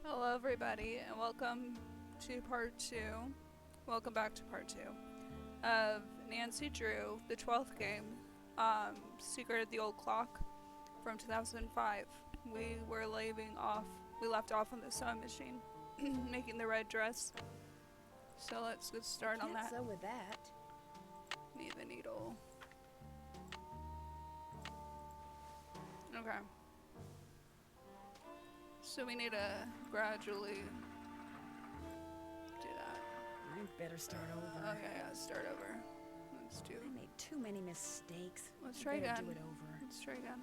Hello, everybody, and welcome to part two. Welcome back to part two of Nancy Drew, the 12th game, Secret of the Old Clock from 2005. We left off on the sewing machine, making the red dress. So let's get started on that. Can't sew with that. Need the needle. Okay. So we need to gradually do that. I better start over. Okay, yeah, start over. Let's do. I made too many mistakes. Let's I try better again. do it over. Let's try again.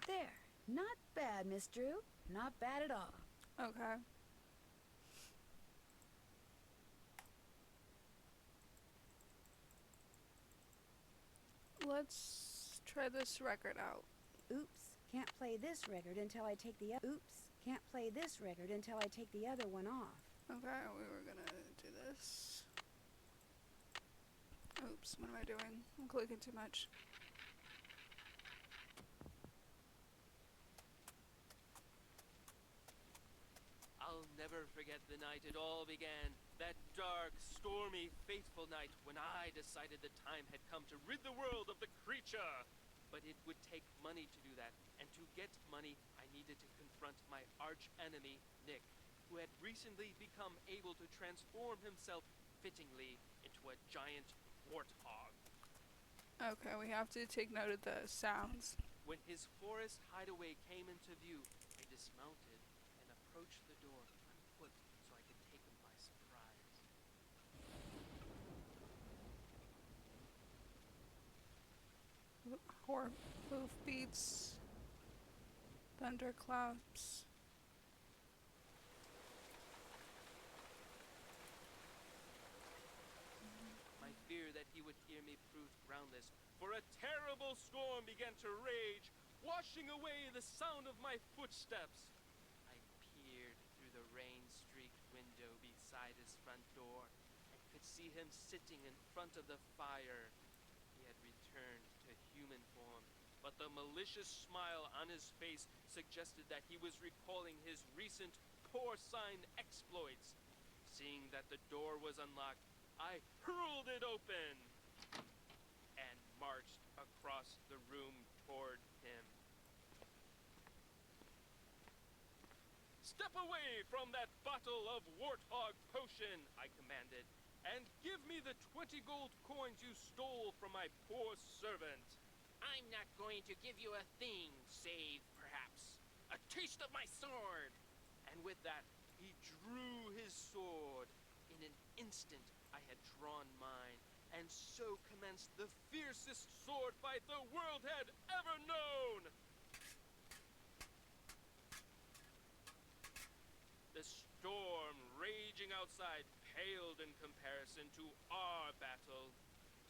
There. Not bad, Miss Drew. Not bad at all. Okay. Let's try this record out. Oops. Can't play this record until I take the Oops. Can't play this record until I take the other one off. Okay, we were gonna do this. Oops, what am I doing? I'm clicking too much. I'll never forget the night it all began. That dark, stormy, fateful night when I decided the time had come to rid the world of the creature. But it would take money to do that, and to get money, I needed to confront my arch enemy, Nick, who had recently become able to transform himself fittingly into a giant warthog. Okay, we have to take note of the sounds. When his forest hideaway came into view, I dismounted and approached the door on foot so I could take him by surprise. Hoof beats. Thunderclaps. My fear that he would hear me proved groundless, for a terrible storm began to rage, washing away the sound of my footsteps. I peered through the rain-streaked window beside his front door and could see him sitting in front of the fire. He had returned to human form, but the malicious smile on his face suggested that he was recalling his recent porcine exploits. Seeing that the door was unlocked, I hurled it open and marched across the room toward him. "Step away from that bottle of warthog potion," I commanded, "and give me the 20 gold coins you stole from my poor servant." "I'm not going to give you a thing, save, perhaps, a taste of my sword." And with that, he drew his sword. In an instant, I had drawn mine, and so commenced the fiercest sword fight the world had ever known. The storm raging outside paled in comparison to our battle.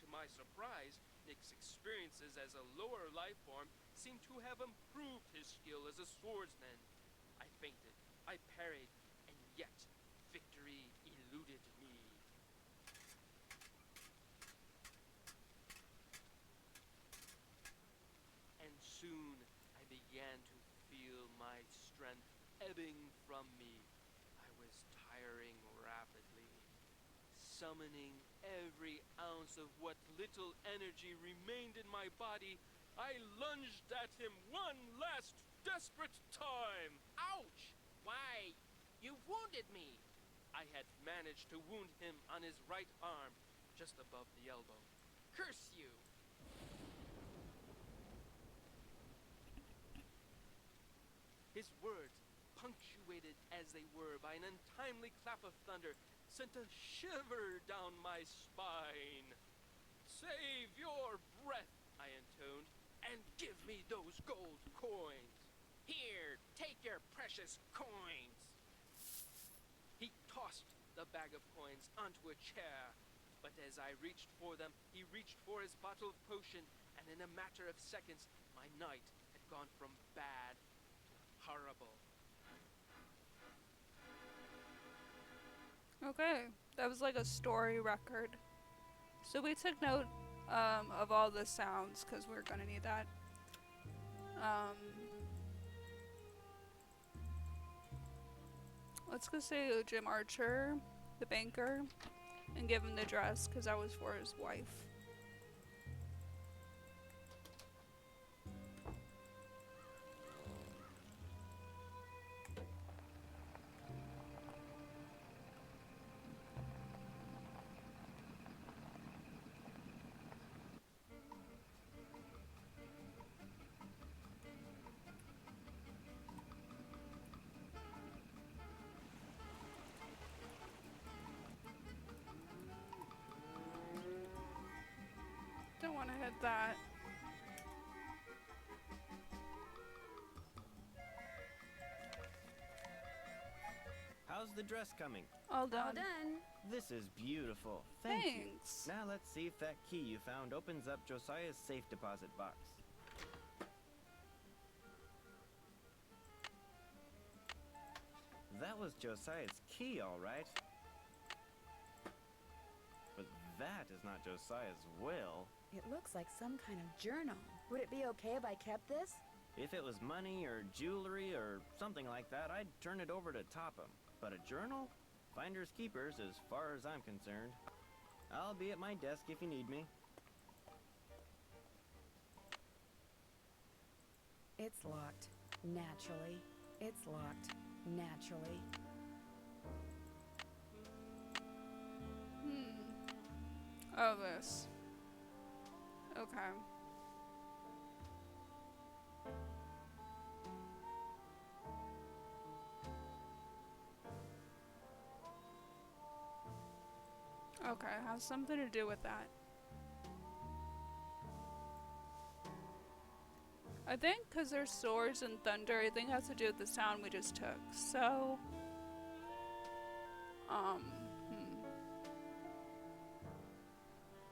To my surprise, Nick's experiences as a lower life form seemed to have improved his skill as a swordsman. I feinted, I parried, and yet victory eluded me. And soon I began to feel my strength ebbing from me. I was tiring rapidly. Summoning every ounce of what little energy remained in my body, I lunged at him one last desperate time. Ouch! Why, you wounded me! I had managed to wound him on his right arm, just above the elbow. Curse you! His words, punctuated as they were by an untimely clap of thunder, sent a shiver down my spine. "Say Take your precious coins. He tossed the bag of coins onto a chair, but as I reached for them, he reached for his bottle of potion, and in a matter of seconds, my night had gone from bad to horrible. Okay, that was like a story record. So we took note of all the sounds because we're gonna need that. Let's go say Jim Archer, the banker, and give him the dress because that was for his wife. Don't want to hit that. How's the dress coming? All done. All done. This is beautiful. Thank you. Thanks. Now let's see if that key you found opens up Josiah's safe deposit box. That was Josiah's key, all right. But that is not Josiah's will. It looks like some kind of journal. Would it be okay if I kept this? If it was money or jewelry or something like that, I'd turn it over to Topham. But a journal? Finders keepers as far as I'm concerned. I'll be at my desk if you need me. It's locked. Naturally. It's locked. Naturally. Oh, this. Okay. Okay, has something to do with that. I think because there's swords and thunder, I think it has to do with the sound we just took. So, I'm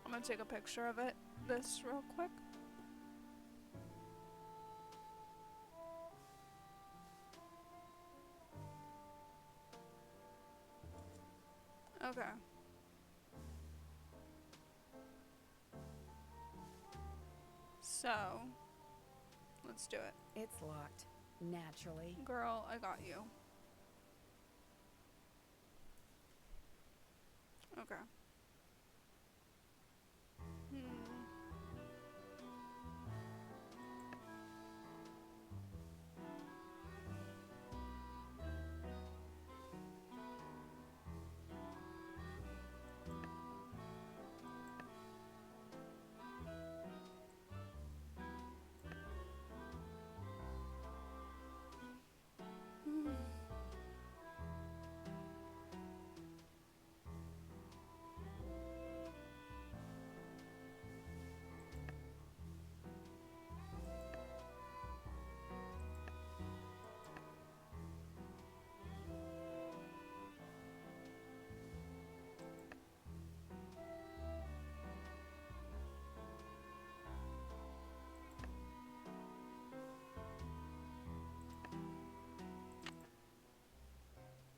gonna take a picture of this real quick. Okay. So, let's do it. It's locked. Naturally. Girl, I got you. Okay.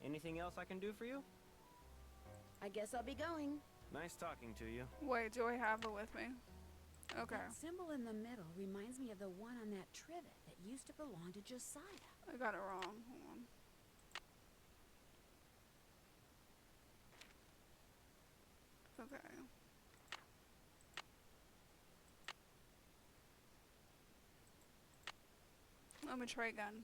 Anything else I can do for you? I guess I'll be going. Nice talking to you. Wait, do I have it with me? Okay. That symbol in the middle reminds me of the one on that trivet that used to belong to Josiah. I got it wrong. Hold on. Okay. Let me try again.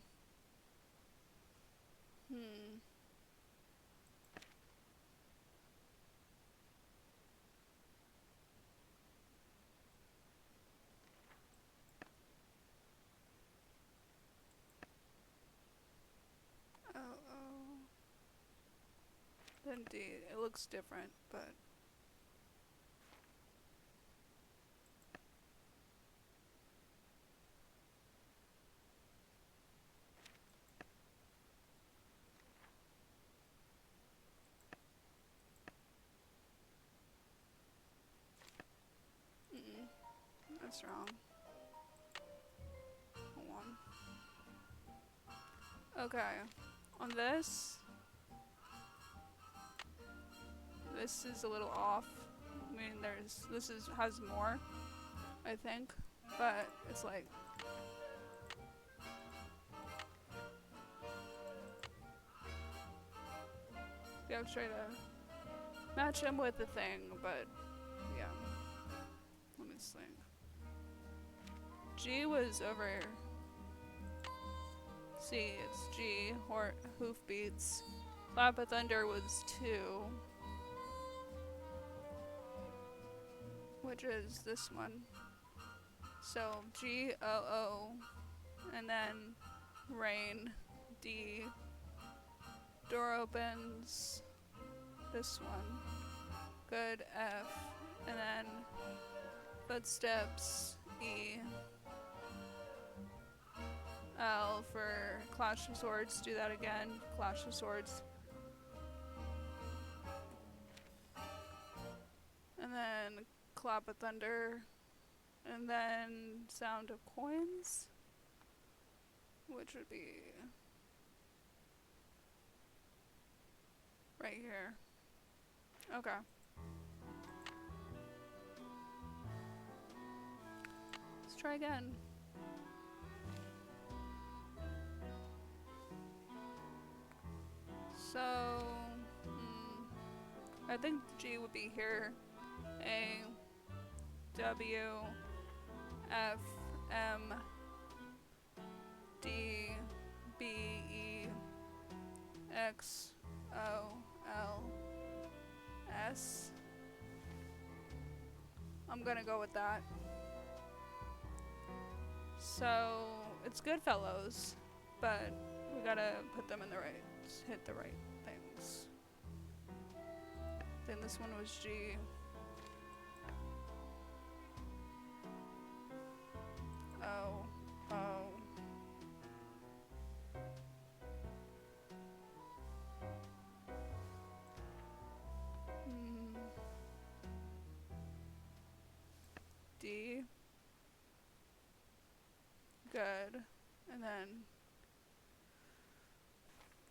Indeed, it looks different, but That's wrong. Hold on. Okay. On this is a little off. I mean, this has more, I think, but it's like you have to try to match him with the thing, but yeah. Let me think. G was over. C, it's G. Hoof beats. Clap of Thunder was 2. Which is this one. So G, O, O. And then rain, D. Door opens. This one. Good, F. And then footsteps, E. L for Clash of Swords. Do that again. Clash of Swords. And then Clap of Thunder. And then Sound of Coins. Which would be right here. Okay. Let's try again. So, I think G would be here. A, W, F, M, D, B, E, X, O, L, S. I'm gonna go with that. So, it's Goodfellows, but we gotta put them in the right, hit the right things. Then this one was G. O, O. D. Good. And then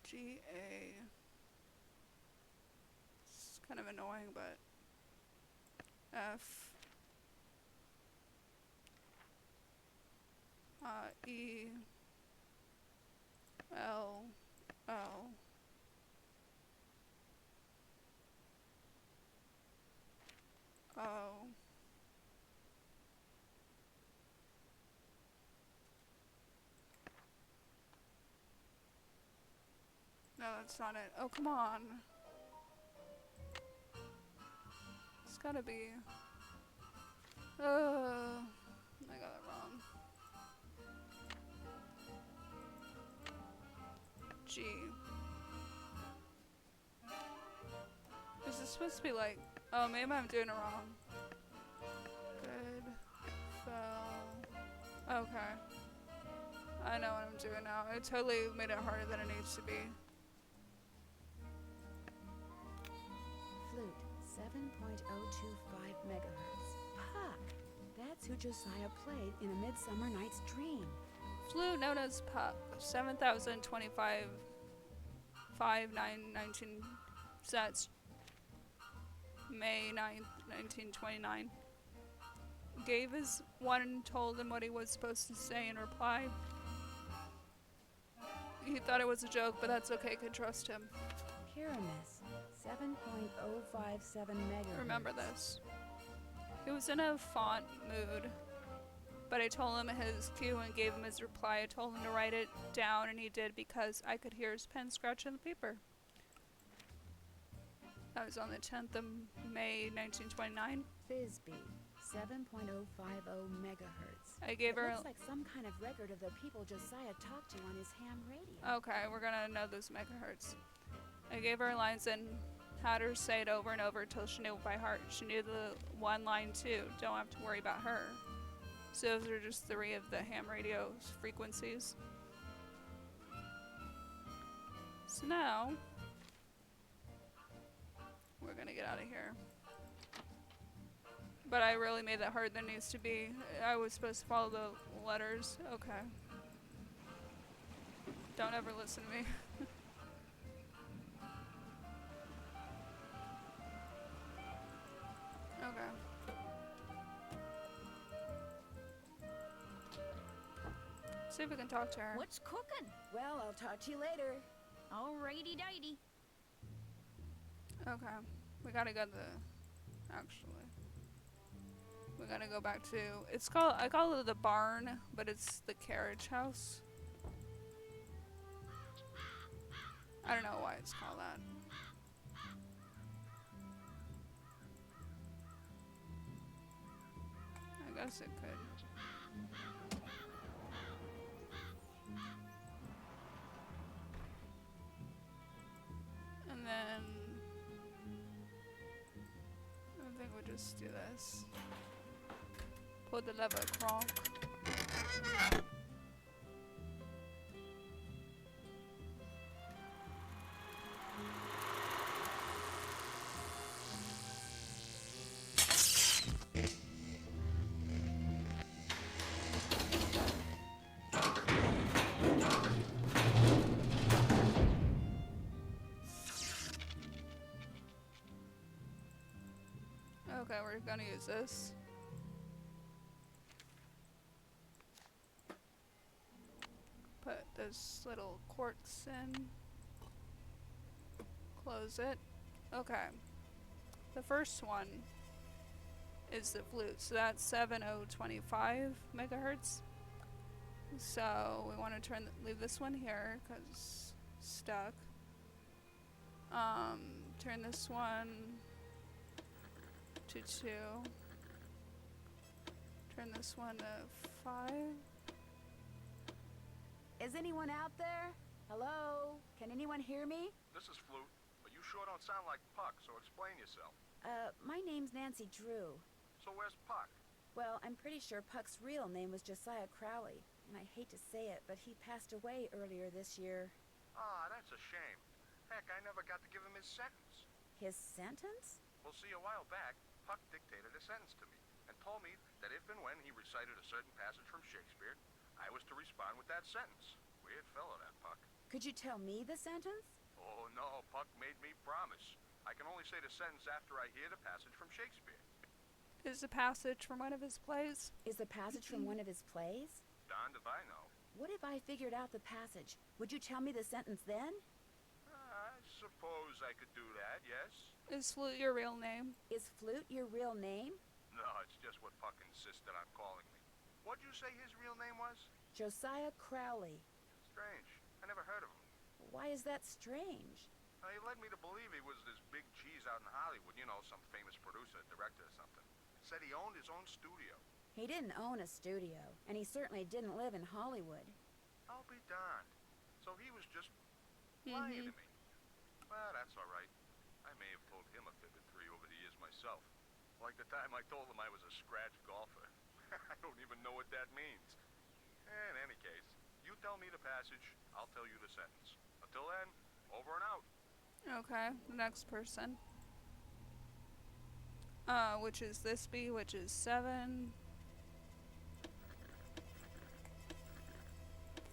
G, A. It's kind of annoying, but F. E. L. L. O. No, that's not it. Oh, come on. It's gotta be. I got it wrong. G. Is this supposed to be like. Oh, maybe I'm doing it wrong. Good. Fell. Okay. I know what I'm doing now. I totally made it harder than it needs to be. Flute, 7.025 megahertz. Puck! That's who Josiah played in A Midsummer Night's Dream. Flute known as Puck, 7,025, 5,919 sets, May 9th, 1929. Gave his one and told him what he was supposed to say in reply. He thought it was a joke, but that's okay, could trust him. Pyramus, 7.057 megahertz. Remember this. He was in a font mood, but I told him his cue and gave him his reply. I told him to write it down, and he did because I could hear his pen scratching the paper. That was on the 10th of May, 1929. Thisbe, 7.050 megahertz. I gave her. Looks like some kind of record of the people Josiah talked to on his ham radio. Okay, we're gonna know those megahertz. I gave her lines and had her say it over and over till she knew it by heart. She knew the one line too. Don't have to worry about her. So those are just 3 of the ham radio frequencies. So now we're gonna get out of here. But I really made that harder than it needs to be. I was supposed to follow the letters. Okay. Don't ever listen to me. Okay. See if we can talk to her. What's cooking? Well, I'll talk to you later. Alrighty dighty. Okay. We gotta go to the... Actually. We gotta go back to... It's called... I call it the barn, but it's the carriage house. I don't know why it's called that. I guess it could. And then... I think we'll just do this. Pull the lever, cronk. Okay, we're gonna use this. Put this little quartz in. Close it. Okay. The first one is the flute. So that's 7025 megahertz. So we want to leave this one here because stuck. Turn this one to 2. Turn this one to 5. Is anyone out there? Hello? Can anyone hear me? This is Flute, but you sure don't sound like Puck, so explain yourself. My name's Nancy Drew. So where's Puck? Well, I'm pretty sure Puck's real name was Josiah Crowley, and I hate to say it, but he passed away earlier this year. Ah, that's a shame. Heck, I never got to give him his sentence. His sentence? Well, see, a while back, Puck dictated a sentence to me and told me that if and when he recited a certain passage from Shakespeare, I was to respond with that sentence. Weird fellow, that Puck. Could you tell me the sentence? Oh, no, Puck made me promise. I can only say the sentence after I hear the passage from Shakespeare. Is the passage from one of his plays? Is the passage from one of his plays? Darned if I know. What if I figured out the passage? Would you tell me the sentence then? I suppose I could do that, yes. Is Flute your real name? Is Flute your real name? No, it's just what Puck insisted on calling me. What'd you say his real name was? Josiah Crowley. Strange. I never heard of him. Why is that strange? He led me to believe he was this big cheese out in Hollywood, you know, some famous producer, director or something. Said he owned his own studio. He didn't own a studio, and he certainly didn't live in Hollywood. I'll be darned. So he was just lying to me. Well, that's all right. I may have told him a fib or 3 over the years myself. Like the time I told him I was a scratch golfer. I don't even know what that means. In any case, you tell me the passage, I'll tell you the sentence. Until then, over and out. Okay, the next person. Which is this B, which is 7.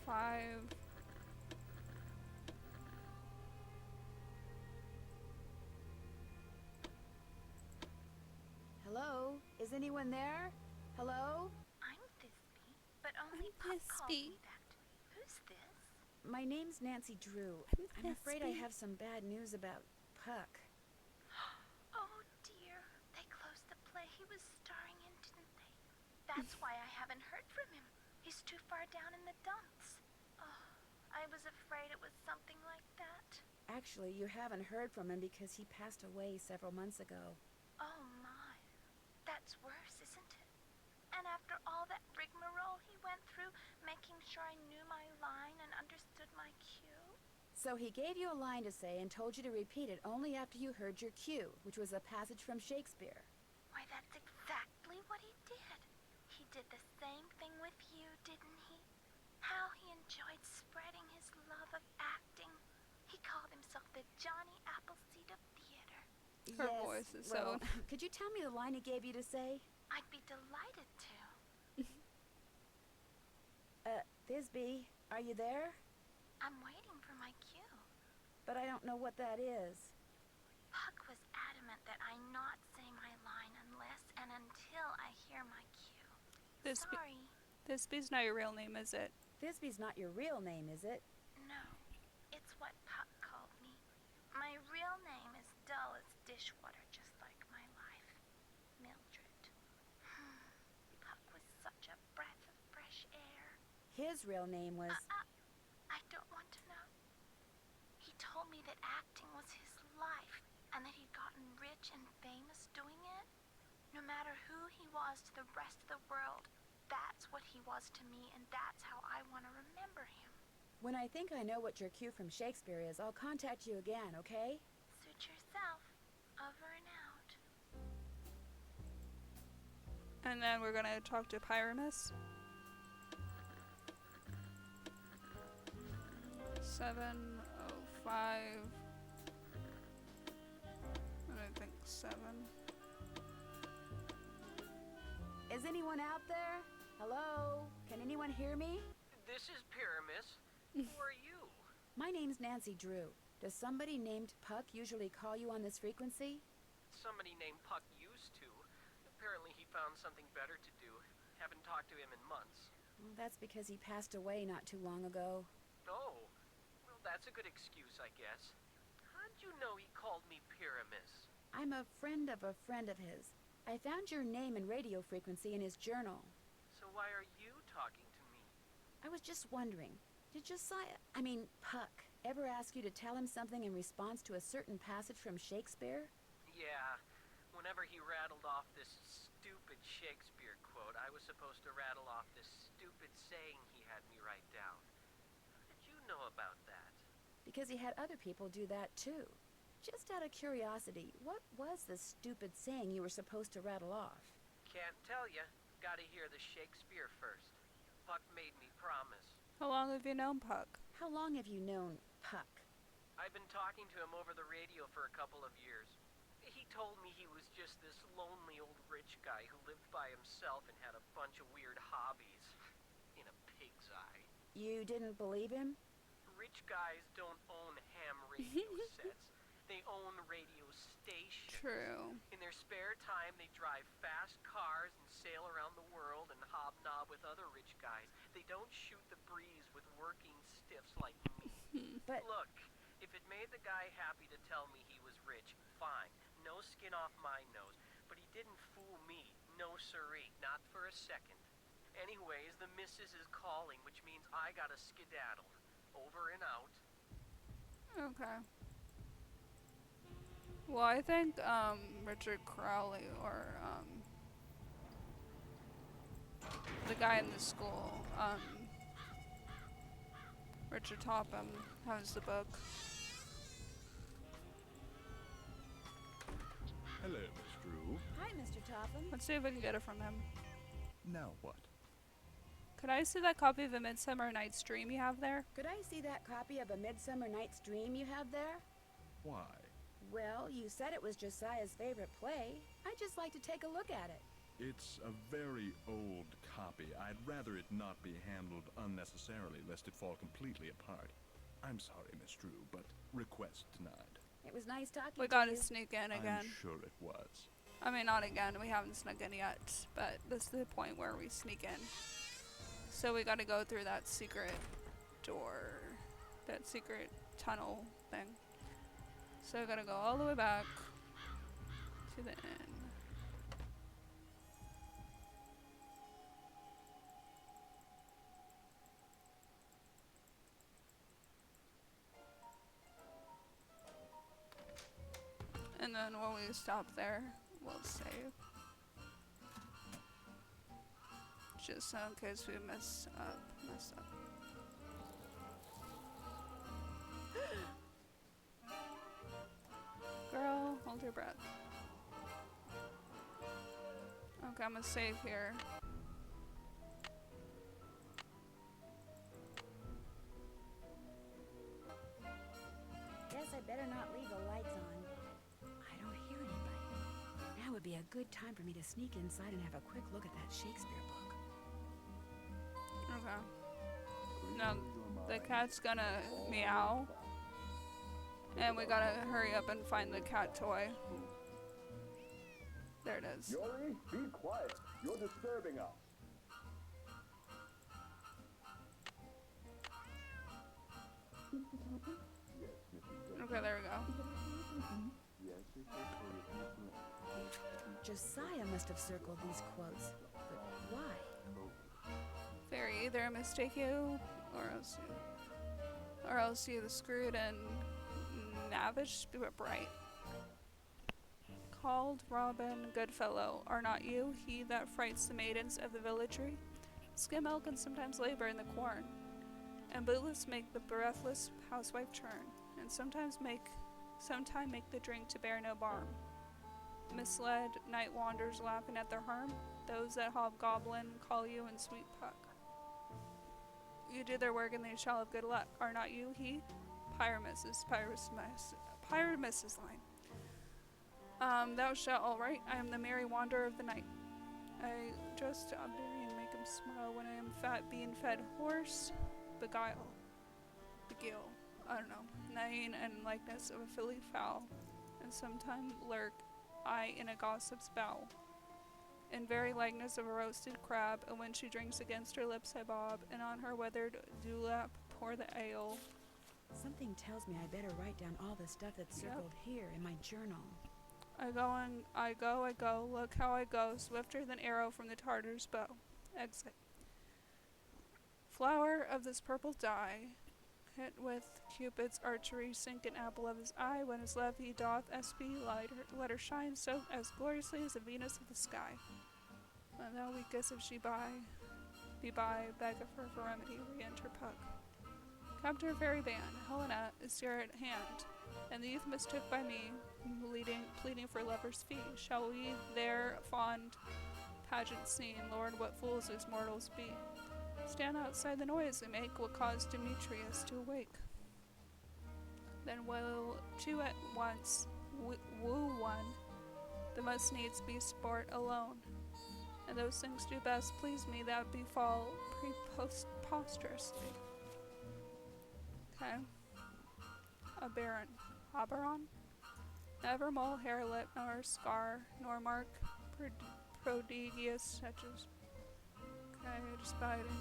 5. Hello? Is anyone there? Hello? I'm Thisby, but only Puck called me that. Who's this? My name's Nancy Drew. I'm afraid I have some bad news about Puck. Oh dear, they closed the play he was starring in, didn't they? That's why I haven't heard from him. He's too far down in the dumps. Oh, I was afraid it was something like that. Actually, you haven't heard from him because he passed away several months ago. Oh my, that's worse, isn't it? And after all that rigmarole he went through, making sure I knew my line and understood my cue. So he gave you a line to say and told you to repeat it only after you heard your cue, which was a passage from Shakespeare. Why, that's exactly what he did. He did the same thing with you, didn't he? How he enjoyed spreading his love of acting. He called himself the Johnny Appleseed of theater. Her yes, voice is well, so... could you tell me the line he gave you to say? I'd be delighted to. Thisbe, are you there? I'm waiting for my cue. But I don't know what that is. Puck was adamant that I not say my line unless and until I hear my cue. Sorry. Thisbe's not your real name, is it? Thisbe's not your real name, is it? No, it's what Puck called me. My real name is dull as dishwater, just like my life. Mildred. Puck was such a breath of fresh air. His real name was... I don't want to know. He told me that acting was his life, and that he'd gotten rich and famous doing it. No matter who he was to the rest of the world, that's what he was to me, and that's how I want to remember him. When I think I know what your cue from Shakespeare is, I'll contact you again, okay? Suit yourself. Over and out. And then we're gonna talk to Pyramus. 7:05. I think 7. Is anyone out there? Hello? Can anyone hear me? This is Pyramus. Who are you? My name's Nancy Drew. Does somebody named Puck usually call you on this frequency? Somebody named Puck used to. Apparently he found something better to do. Haven't talked to him in months. Well, that's because he passed away not too long ago. Oh, well that's a good excuse, I guess. How'd you know he called me Pyramus? I'm a friend of his. I found your name and radio frequency in his journal. So why are you talking to me? I was just wondering, did Puck, ever ask you to tell him something in response to a certain passage from Shakespeare? Yeah, whenever he rattled off this stupid Shakespeare quote, I was supposed to rattle off this stupid saying he had me write down. How did you know about that? Because he had other people do that too. Just out of curiosity, what was the stupid saying you were supposed to rattle off? Can't tell ya. Gotta hear the Shakespeare first. Puck made me promise. How long have you known Puck? How long have you known Puck? I've been talking to him over the radio for a couple of years. He told me he was just this lonely old rich guy who lived by himself and had a bunch of weird hobbies. In a pig's eye. You didn't believe him? Rich guys don't own ham radio sets. They own radio stations. True. In their spare time, they drive fast cars and sail around the world and hobnob with other rich guys. They don't shoot the breeze with working stiffs like me. But Look, if it made the guy happy to tell me he was rich, fine. No skin off my nose. But he didn't fool me. No siree. Not for a second. Anyways, the missus is calling, which means I gotta skedaddle. Over and out. Okay. Well, I think Richard Crowley or the guy in the school, Richard Topham, has the book. Hello, Miss Drew. hi, Mr. Topham. Let's see if we can get it from him. Now what? Could I see that copy of A Midsummer Night's Dream you have there? Could I see that copy of A Midsummer Night's Dream you have there? Why? Well, you said it was Josiah's favorite play. I'd just like to take a look at it. It's a very old copy. I'd rather it not be handled unnecessarily, lest it fall completely apart. I'm sorry, Miss Drew, but request denied. It was nice talking We to gotta you. sneak in again. I'm sure it was. I mean, not again. We haven't snuck in yet, but this is the point where we sneak in. So we gotta go through that secret door, that secret tunnel thing. So we gotta go all the way back to the inn. And then when we stop there, we'll save. Just in case we mess up. Girl, hold your breath. Okay, I'm gonna save here. Guess I better not leave the lights on. I don't hear anything. Now would be a good time for me to sneak inside and have a quick look at that Shakespeare book. Okay. Now, the cat's gonna meow. And we gotta hurry up and find the cat toy. There it is. Yuri, be quiet. You're disturbing us. Okay, there we go. Josiah must have circled these quotes, but why? Fairy, either mistake you, or else you the screwed and knavish bright. Called Robin Goodfellow, are not you he that frights the maidens of the villagery? Skim milk and sometimes labor in the corn, and bootless make the breathless housewife churn, and sometime make the drink to bear no barm. Misled night wanderers laughing at their harm, those that hobgoblin call you in sweet puck. You do their work and they shall have good luck. Are not you he? Pyramus's line. Thou shalt all right. I am the merry wanderer of the night. I just to obdurate and make him smile when I am fat, being fed horse, beguile, I don't know, neighing and likeness of a filly fowl, and sometime lurk I in a gossip's bow, in very likeness of a roasted crab, and when she drinks against her lips I bob, and on her weathered dewlap pour the ale. Something tells me I better write down all the stuff that's circled here in my journal. I go, look how I go, swifter than arrow from the Tartar's bow. Exit. Flower of this purple dye, hit with Cupid's archery, sink an apple of his eye, when his love he doth SP let her shine so as gloriously as the Venus of the sky. And thou weakest if she be by, beg of her for remedy, re-enter Puck. Captain fairy band, Helena is here at hand, and the youth mistook by me, pleading for lover's fee. Shall we their fond pageant see, and Lord, what fools these mortals be? Stand outside the noise they make, what caused Demetrius to awake? Then will two at once woo one, the must needs be sport alone. And those things do best please me that befall preposterously. Okay. Oberon? Never mole, hair, lip, nor scar, nor mark prodigious touches. Okay, just biting.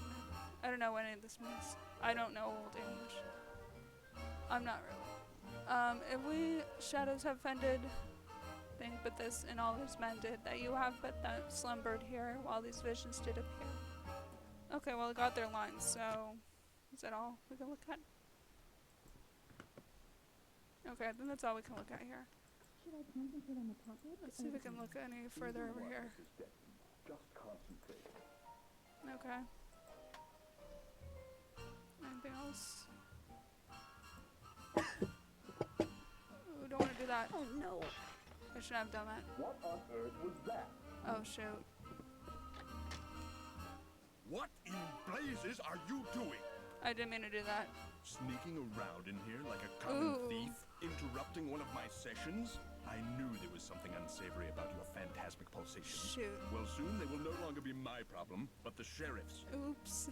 I don't know what any of this means. I don't know Old English. I'm not really. If we shadows have fended, think but this and all is mended, that you have but that slumbered here, while these visions did appear. Okay, well I got their lines, so is that all we can look at? Okay, then that's all we can look at here. Should I concentrate on the topic? Let's see if we can look any further over here. Just concentrate. Okay. Anything else? Ooh, don't want to do that. Oh no. I shouldn't have done that. What on earth was that? Oh shoot. What in blazes are you doing? I didn't mean to do that. Sneaking around in here like a common Ooh. thief? Interrupting one of my sessions? I knew there was something unsavory about your phantasmic pulsations. Shoot. Well, soon they will no longer be my problem, but the sheriff's. Oops.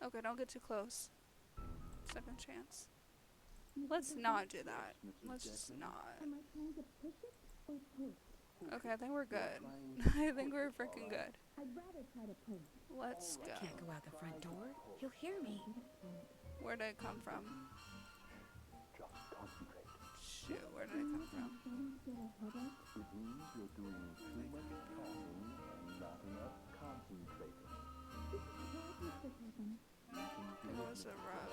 Okay, don't get too close. Second chance. Let's not do that. Let's just not. Am I trying to push it or push? Okay, I think we're good. I think we're freaking good. I'd rather try to push. Let's go. Can't go out the front door. He'll hear me. Where did it come from? Just concentrate. Shoot, where did it come from? It means you're doing too much talking and not enough concentrating. It was a rug.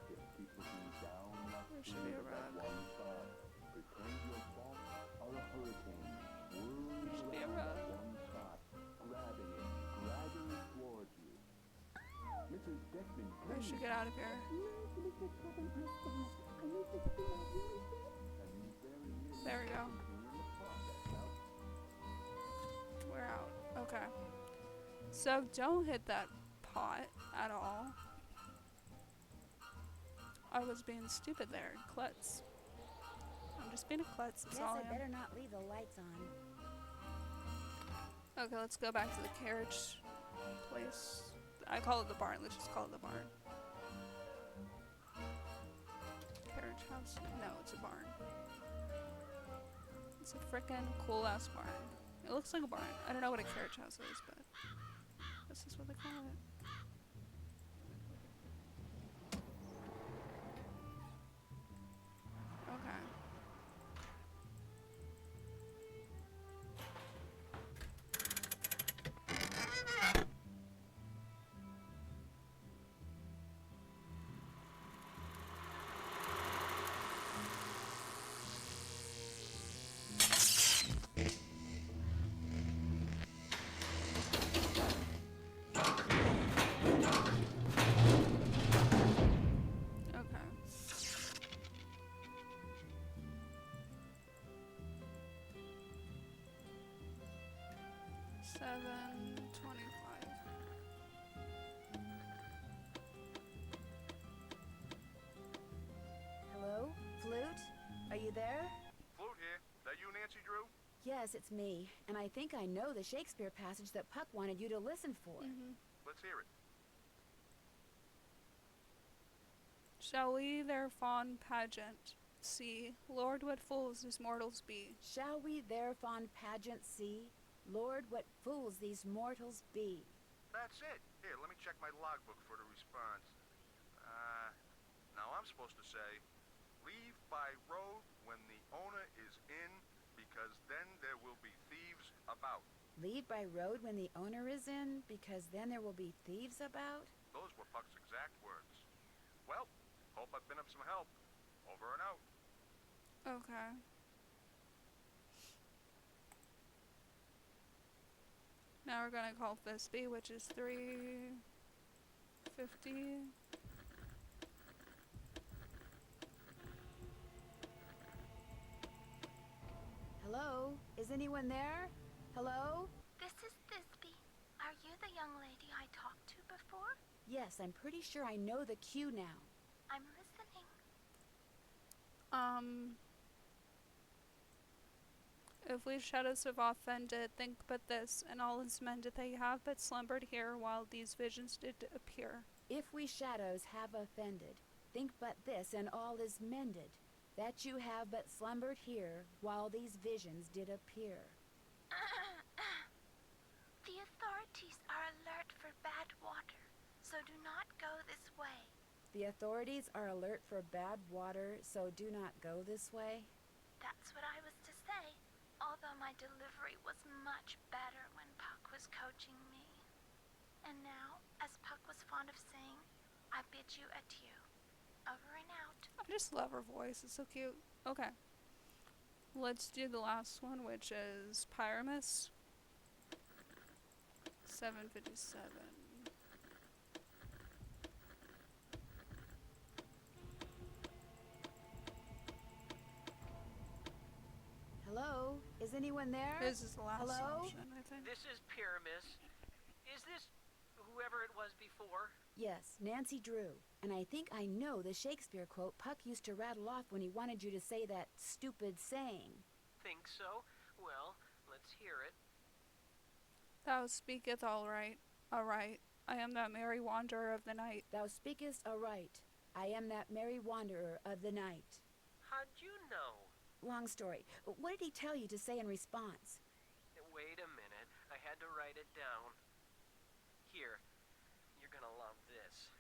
If keep looking down like There should be a rug. one side, pretend your thoughts are a hurricane swirling There should be a around rug. one spot, grabbing it towards you. Mrs. Declan, I should get out of here. There we go. We're out. Okay. So don't hit that pot at all. I was being stupid there. Klutz. I'm I'm just being a klutz, that's Guess all I I am. better not leave the lights on. Okay, let's go back to the carriage place. I call it the barn. Let's just call it the barn. Carriage house? No, it's a barn. It's a frickin' cool ass barn. It looks like a barn. I don't know what a carriage house is, but this is what they call it. Okay. Okay. $7.25. Hello? Flute? Are you there? Flute here. That you, Nancy Drew? Yes, it's me. And I think I know the Shakespeare passage that Puck wanted you to listen for. Let's hear it. Shall we their fond pageant see? Lord, what fools these mortals be. Shall we their fond pageant see? Lord, what fools these mortals be. That's it. Here, let me check my logbook for the response. Now I'm supposed to say, leave by road when the owner is in, because then there will be thieves about. Leave by road when the owner is in, because then there will be thieves about? Those were Puck's exact words. Well, hope I've been of some help. Over and out. Okay. Now we're gonna call Fisby, which is $3.50. Hello? Is anyone there? Hello? This is Thisbe. Are you the young lady I talked to before? Yes, I'm pretty sure I know the cue now. I'm listening. If we shadows have offended, think but this, and all is mended. They have but slumbered here while these visions did appear. If we shadows have offended, think but this, and all is mended, that you have but slumbered here while these visions did appear. The authorities are alert for bad water, so do not go this way. The authorities are alert for bad water, so do not go this way. That's what I was to say, although my delivery was much better when Puck was coaching me. And now, as Puck was fond of saying, I bid you adieu. Over and out. I just love her voice. It's so cute. Okay. Let's do the last one, which is Pyramus. $7.57. Hello? Is anyone there? This is the last Hello? option, I think. This is Pyramus. Is this whoever it was before? Yes, Nancy Drew. And I think I know the Shakespeare quote Puck used to rattle off when he wanted you to say that stupid saying. Think so? Well, let's hear it. Thou speaketh all right. I am that merry wanderer of the night. Thou speakest aright. I am that merry wanderer of the night. How'd you know? Long story. What did he tell you to say in response? Wait a minute. I had to write it down. Here. You're gonna love this.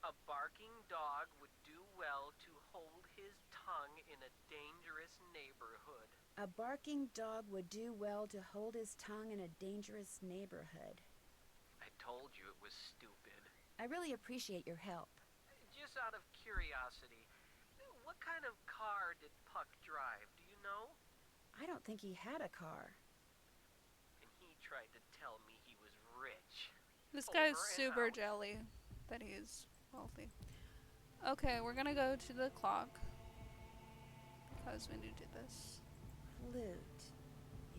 A barking dog would do well to hold his tongue in a dangerous neighborhood. A barking dog would do well to hold his tongue in a dangerous neighborhood. I told you it was stupid. I really appreciate your help. Just out of curiosity, what kind of car did Puck drive? Do you know? I don't think he had a car. And he tried to tell me he was rich. This guy's Over and super out. jelly that he's wealthy. Okay, we're gonna go to the clock. Because we need to do this. Flute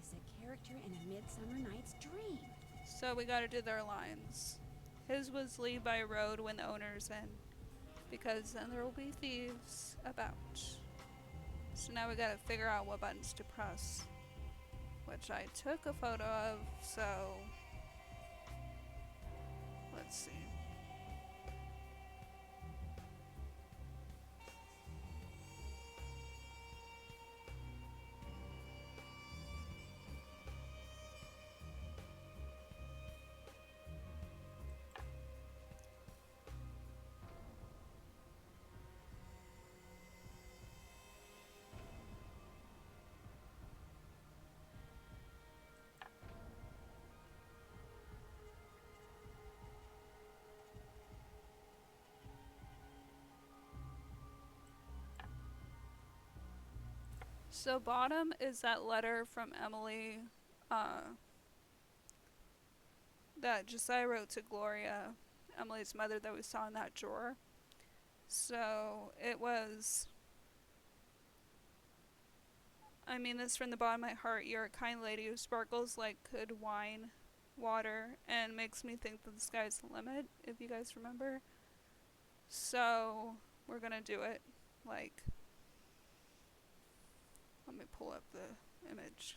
is a character in A Midsummer Night's Dream. So we gotta do their lines. His was leave by road when the owner's in, because then there will be thieves about. So now we gotta figure out what buttons to press, which I took a photo of, so let's see. So bottom is that letter from Emily that Josiah wrote to Gloria, Emily's mother, that we saw in that drawer. So it was, I mean this from the bottom of my heart, you're a kind lady who sparkles like good wine, water, and makes me think that the sky's the limit, if you guys remember. So we're gonna do it like, let me pull up the image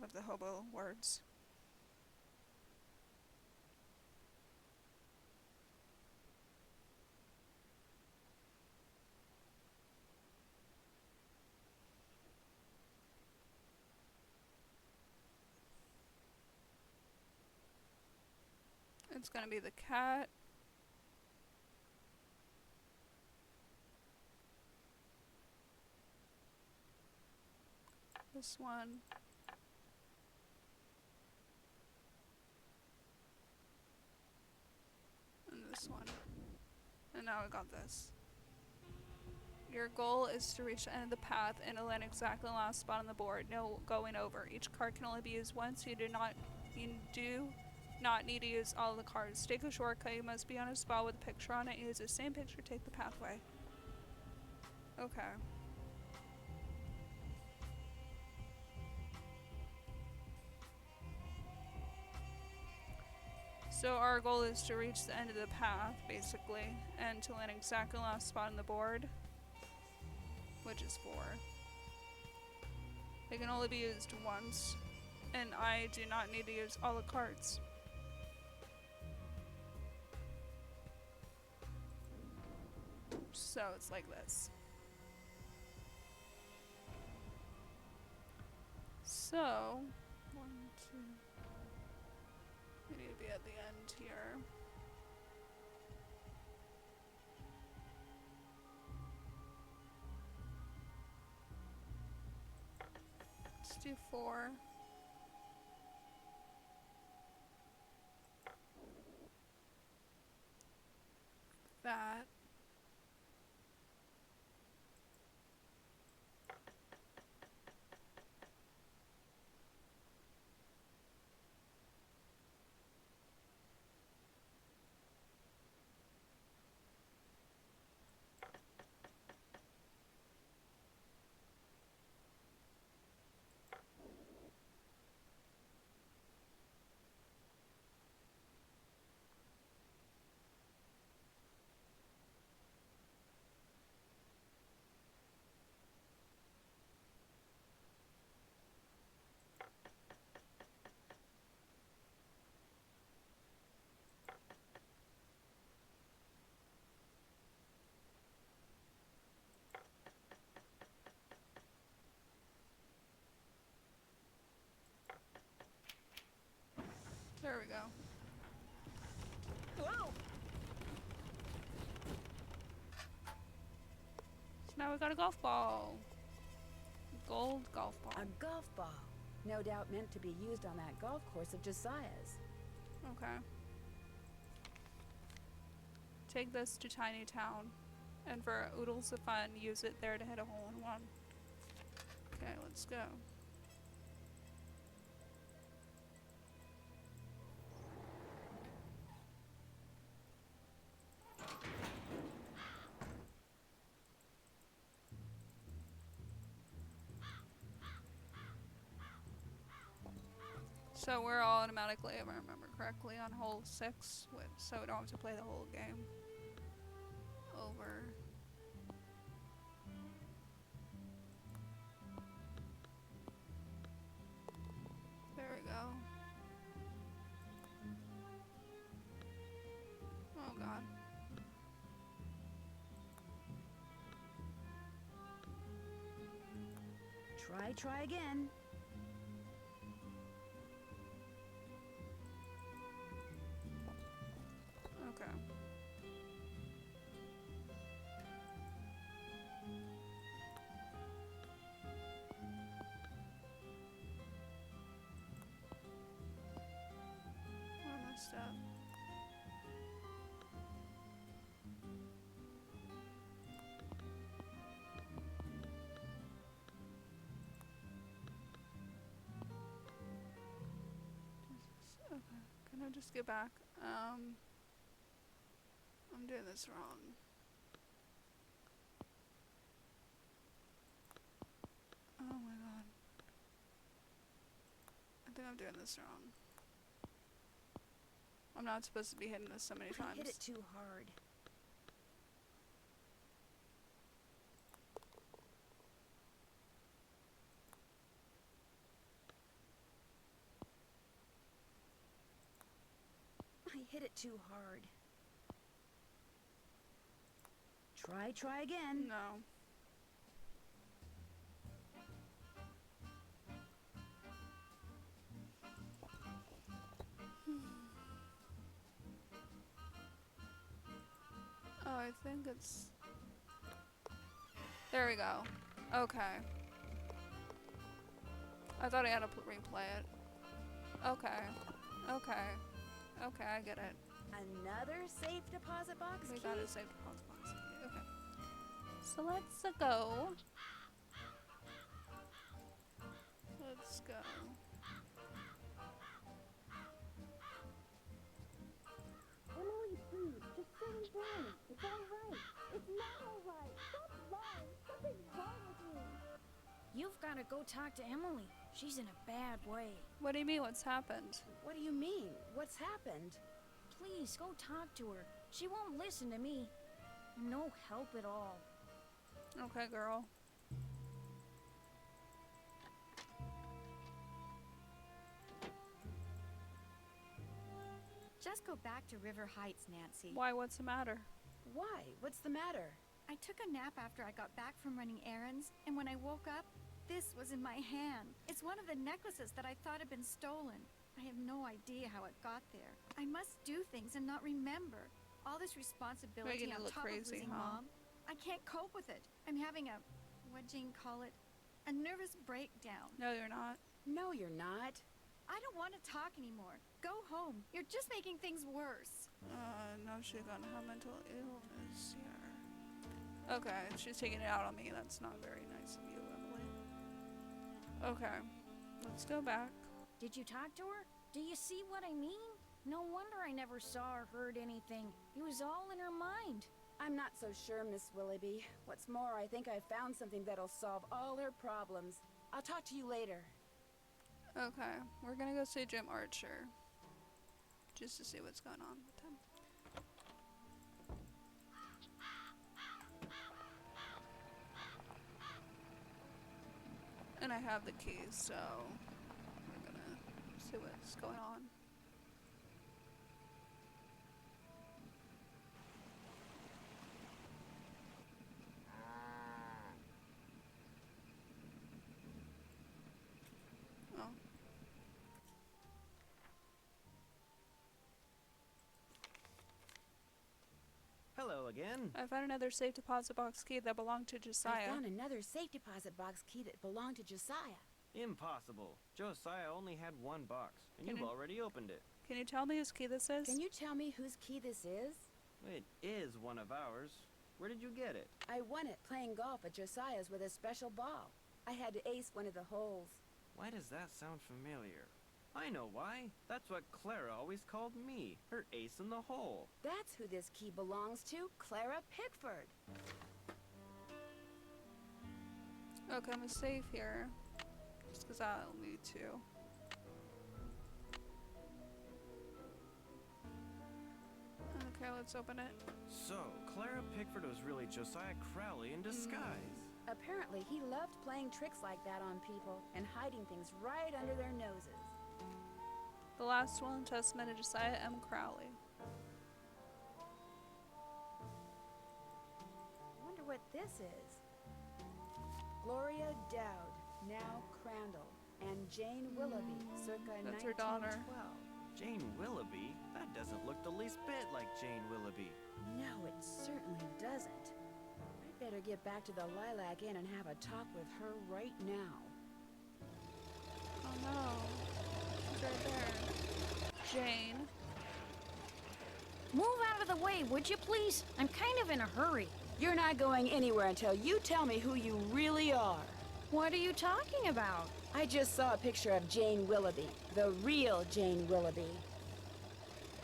of the hobo words. It's gonna be the cat. This one. And this one. And now I got this. Your goal is to reach the end of the path and to land exactly the last spot on the board. No going over. Each card can only be used once. You do not need to use all the cards. Take a shortcut. You must be on a spot with a picture on it. Use the same picture. Take the pathway. Okay. So our goal is to reach the end of the path, basically, and to land exactly the last spot on the board, which is 4. They can only be used once, and I do not need to use all the cards. So it's like this. So, 1, 2. We need to be at the end here. Let's do 4. That. There we go. Whoa! So now we got a golf ball. Gold golf ball. A golf ball. No doubt meant to be used on that golf course of Josiah's. Okay. Take this to Tiny Town, and for oodles of fun, use it there to hit a hole in one. Okay, let's go. So we're all automatically, if I remember correctly, on hole 6, so we don't have to play the whole game over. Try again. Okay. I messed up. Okay, can I just get back? I'm doing this wrong. Oh my god. I think I'm doing this wrong. I'm not supposed to be hitting this so many times. I hit it too hard. I hit it too hard. Try again. No. Oh, I think it's... There we go. Okay. I thought I had to replay it. Okay. Okay. Okay, I get it. Another safe deposit box We key? got a safe deposit box key. Okay. So let's go. Let's go. Emily, please, just say I'm fine. It's all right. It's not all right. Stop lying. Something's wrong with you. You've got to go talk to Emily. She's in a bad way. What do you mean? What's happened? What do you mean? What's happened? Please, go talk to her. She won't listen to me. I'm no help at all. Okay, girl. Just go back to River Heights, Nancy. Why? What's the matter? Why? What's the matter? I took a nap after I got back from running errands, and when I woke up, this was in my hand. It's one of the necklaces that I thought had been stolen. I have no idea how it got there. I must do things and not remember. All this responsibility Making you on look top crazy, of losing huh? Mom. I can't cope with it. I'm having a, what Jean call it, a nervous breakdown. No, you're not. No, you're not. I don't want to talk anymore. Go home. You're just making things worse. No, she's gonna have mental illness here. Okay, she's taking it out on me. That's not very nice of you, Emily. Okay, let's go back. Did you talk to her? Do you see what I mean? No wonder I never saw or heard anything. It was all in her mind. I'm not so sure, Miss Willoughby. What's more, I think I found something that'll solve all her problems. I'll talk to you later. Okay, we're gonna go see Jim Archer. Just to see what's going on with him. And I have the keys, so we're gonna see what's going on. Oh. Hello again. I found another safe deposit box key that belonged to Josiah. I found another safe deposit box key that belonged to Josiah. Impossible. Josiah only had one box, and Can you've you- already opened it. Can you tell me whose key this is? Can you tell me whose key this is? It is one of ours. Where did you get it? I won it playing golf at Josiah's with a special ball. I had to ace one of the holes. Why does that sound familiar? I know why. That's what Clara always called me, her ace in the hole. That's who this key belongs to, Clara Pickford. Okay, I'm gonna save here. Just because I'll need to. Okay, let's open it. So, Clara Pickford was really Josiah Crowley in disguise. Apparently, he loved playing tricks like that on people and hiding things right under their noses. The last will and testament of Josiah M. Crowley. I wonder what this is. Gloria Dowd, now Crandall, and Jane Willoughby, circa That's her daughter. 1912. Jane Willoughby? That doesn't look the least bit like Jane Willoughby. No, it certainly doesn't. I'd better get back to the Lilac Inn and have a talk with her right now. Oh no. She's right there. Jane. Move out of the way, would you please? I'm kind of in a hurry. You're not going anywhere until you tell me who you really are. What are you talking about? I just saw a picture of Jane Willoughby, the real Jane Willoughby.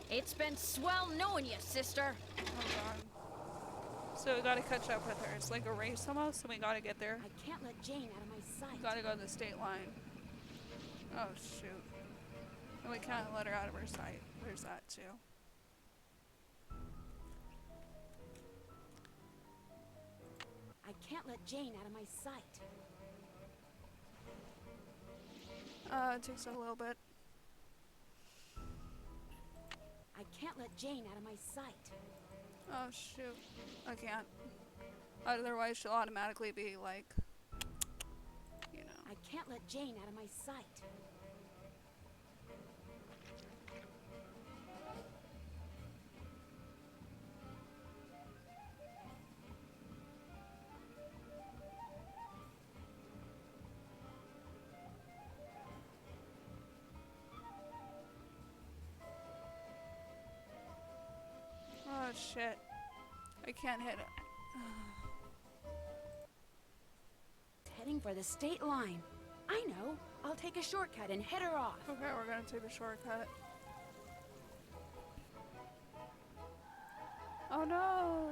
It's been swell knowing you, sister. Oh god. So we gotta catch up with her. It's like a race almost, and we gotta get there. I can't let Jane out of my sight. We gotta go to the state line. Oh shoot. And we can't let her out of her sight. There's that too. I can't let Jane out of my sight. It takes a little bit. I can't let Jane out of my sight. Oh shoot. I can't. Otherwise she'll automatically be like, you know. I can't let Jane out of my sight. Oh shit. I can't hit it. Heading for the state line. I know. I'll take a shortcut and head her off. Okay, we're gonna take a shortcut. Oh no!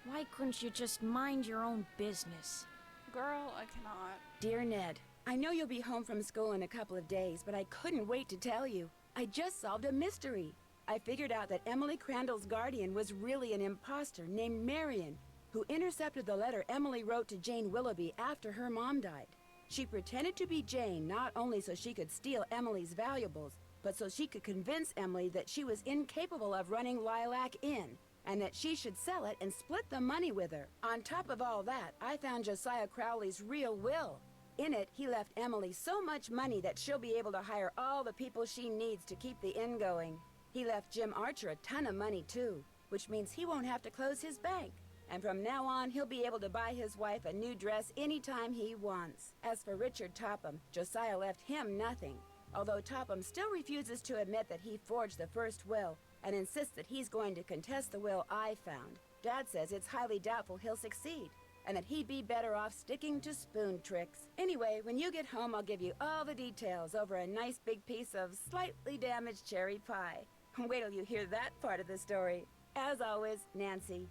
Why couldn't you just mind your own business? Girl, I cannot. Dear Ned, I know you'll be home from school in a couple of days, but I couldn't wait to tell you. I just solved a mystery. I figured out that Emily Crandall's guardian was really an imposter named Marion, who intercepted the letter Emily wrote to Jane Willoughby after her mom died. She pretended to be Jane not only so she could steal Emily's valuables, but so she could convince Emily that she was incapable of running Lilac Inn, and that she should sell it and split the money with her. On top of all that, I found Josiah Crowley's real will. In it, he left Emily so much money that she'll be able to hire all the people she needs to keep the inn going. He left Jim Archur a ton of money too, which means he won't have to close his bank. And from now on, he'll be able to buy his wife a new dress anytime he wants. As for Richard Topham, Josiah left him nothing, although Topham still refuses to admit that he forged the first will and insists that he's going to contest the will I found. Dad says it's highly doubtful he'll succeed, and that he'd be better off sticking to spoon tricks. Anyway, when you get home, I'll give you all the details over a nice big piece of slightly damaged cherry pie. Wait till you hear that part of the story. As always, Nancy.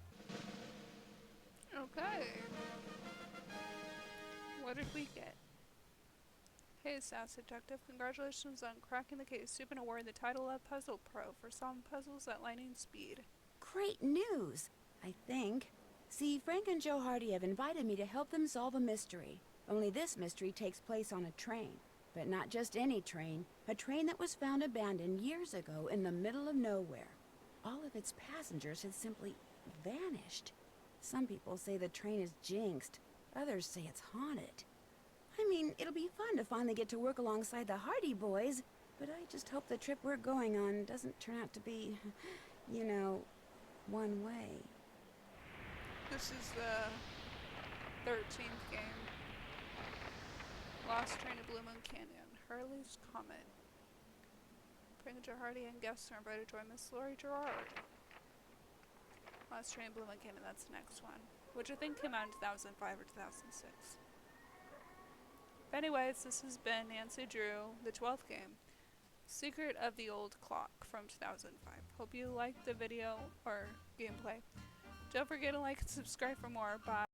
Okay. What did we get? Hey, SAS Detective, congratulations on cracking the case. You've been awarded the title of Puzzle Pro for solving puzzles at lightning speed. Great news, I think. See, Frank and Joe Hardy have invited me to help them solve a mystery. Only this mystery takes place on a train. But not just any train. A train that was found abandoned years ago in the middle of nowhere. All of its passengers had simply vanished. Some people say the train is jinxed. Others say it's haunted. I mean, it'll be fun to finally get to work alongside the Hardy boys, but I just hope the trip we're going on doesn't turn out to be, you know, one way. This is the 13th game. Lost Train of Blue Moon Canyon. Hurley's Comet. Frank and Joe Hardy and guests are invited to join Miss Laurie Gerard. Lost Train of Blue Moon Canyon, that's the next one. Which I think came out in 2005 or 2006. But anyways, this has been Nancy Drew, the 12th game. Secret of the Old Clock from 2005. Hope you liked the video or gameplay. Don't forget to like and subscribe for more. Bye.